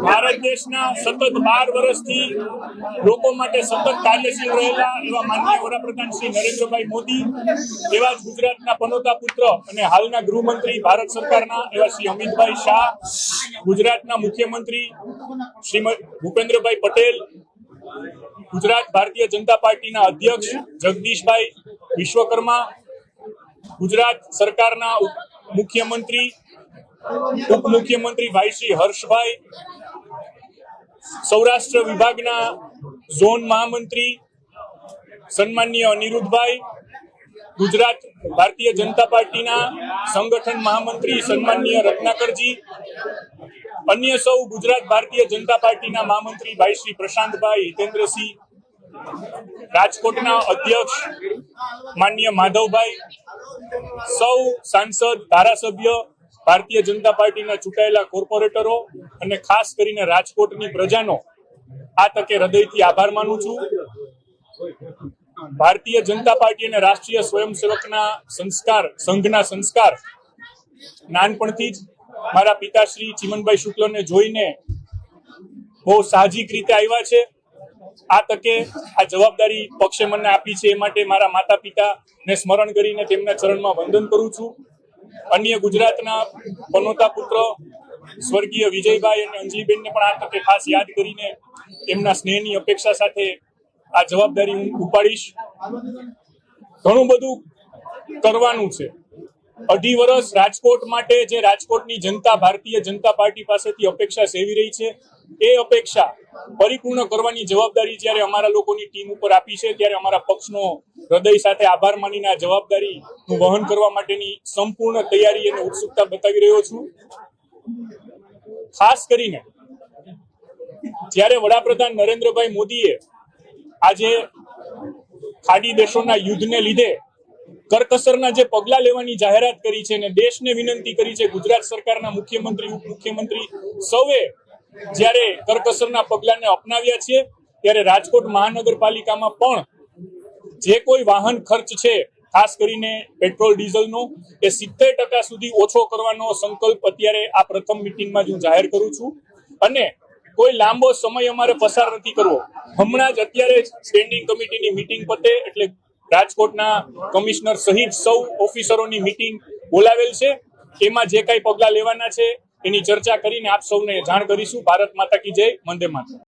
ભારત દેશના સતત 12 વર્ષથી લોકો માટે સતત કાર્યશીલ રહેલા એવા માનનીય વડાપ્રધાન શ્રી નરેન્દ્રભાઈ મોદી, એવા જ ગુજરાતના પનોતા પુત્ર અને હાલના ગૃહમંત્રી ભારત સરકારના એવા શ્રી અમિતભાઈ શાહ, ગુજરાતના મુખ્યમંત્રી શ્રી ભૂપેન્દ્રભાઈ પટેલ, ગુજરાત ભારતીય જનતા પાર્ટીના અધ્યક્ષ જગદીશભાઈ વિશ્વકર્મા, ગુજરાત સરકારના મુખ્યમંત્રી ઉપમુખ્યમંત્રી ભાઈ શ્રી હર્ષભાઈ, સૌરાષ્ટ્ર વિભાગના ઝોન મહામંત્રી સન્માનીય અનિરુદ્ધભાઈ, ગુજરાત ભારતીય જનતા પાર્ટીના સંગઠન મહામંત્રી સન્માનીય રત્નાકરજી, અન્ય સૌ ગુજરાત ભારતીય જનતા પાર્ટીના મહામંત્રી ભાઈ શ્રી પ્રશાંતભાઈ હિતેન્દ્રસિંહ, રાજકોટના અધ્યક્ષ માનનીય માધવભાઈ, સૌ સાંસદ, ધારાસભ્ય, ભારતીય જનતા પાર્ટીના ચૂંટાયેલા કોર્પોરેટરો અને ખાસ કરીને રાજકોટની પ્રજાનો આ તકે હૃદયથી આભાર માનું છું. ભારતીય જનતા પાર્ટી અને રાષ્ટ્રીય સ્વયંસેવકના સંઘના સંસ્કાર નાનપણથી જ મારા પિતાશ્રી ચિમનભાઈ શુક્લને જોઈને બહુ સાહજિક રીતે આવ્યા છે. આ તકે આ જવાબદારી પક્ષે મને આપી છે એ માટે મારા માતા પિતાને સ્મરણ કરીને તેમના ચરણમાં વંદન કરું છું. અન્ય ગુજરાતના પનોતા પુત્ર સ્વર્ગીય વિજયભાઈ અને અંજલીબેનને પણ આ તકે ખાસ યાદ કરીને એમના સ્નેહની અપેક્ષા સાથે આ જવાબદારી હું ઉપાડીશ. ઘણું બધું કરવાનું છે. 2.5 વર્ષ રાજકોટ માટે જે રાજકોટની જનતા ભારતીય જનતા પાર્ટી પાસેથી અપેક્ષા સેવી રહી છે, એ અપેક્ષા પરિપૂર્ણ કરવાની જવાબદારી જ્યારે અમારા લોકોની ટીમ ઉપર આપી છે, ત્યારે અમારા પક્ષનો હૃદય સાથે આભાર માનીને આ જવાબદારીનું વહન કરવા માટેની સંપૂર્ણ તૈયારી અને ઉત્સુકતા બતાવી રહ્યો છું. ખાસ કરીને જ્યારે વડાપ્રધાન નરેન્દ્રભાઈ મોદીએ આજે ખાડી દેશોના યુદ્ધને લીધે કરકસરના જે પગલા લેવાની જાહેરાત કરી છે અને દેશને વિનંતી કરી છે, ગુજરાત સરકારના મુખ્યમંત્રી ઉપમુખ્યમંત્રી સૌએ જ્યારે કરકસરના પગલાને અપનાવ્યા છે, ત્યારે રાજકોટ મહાનગરપાલિકામાં પણ જે કોઈ વાહન ખર્ચ છે, ખાસ કરીને પેટ્રોલ ડીઝલનો, એ 70% સુધી ઓછો કરવાનો સંકલ્પ અત્યારે આ પ્રથમ મિટિંગમાં હું જાહેર કરું છું. અને કોઈ લાંબો સમય અમારે પસાર નથી કરવો. હમણાં જ અત્યારે સ્ટેન્ડિંગ કમિટીની મિટિંગ પતે એટલે રાજકોટના કમિશનર સહિત સૌ ઓફિસરોની મિટિંગ બોલાવેલ છે. એમાં જે કાંઈ પગલા લેવાના છે એની ચર્ચા કરીને આપ સૌને જાણ કરીશું. ભારત માતા કી જય, વંદે માતરમ.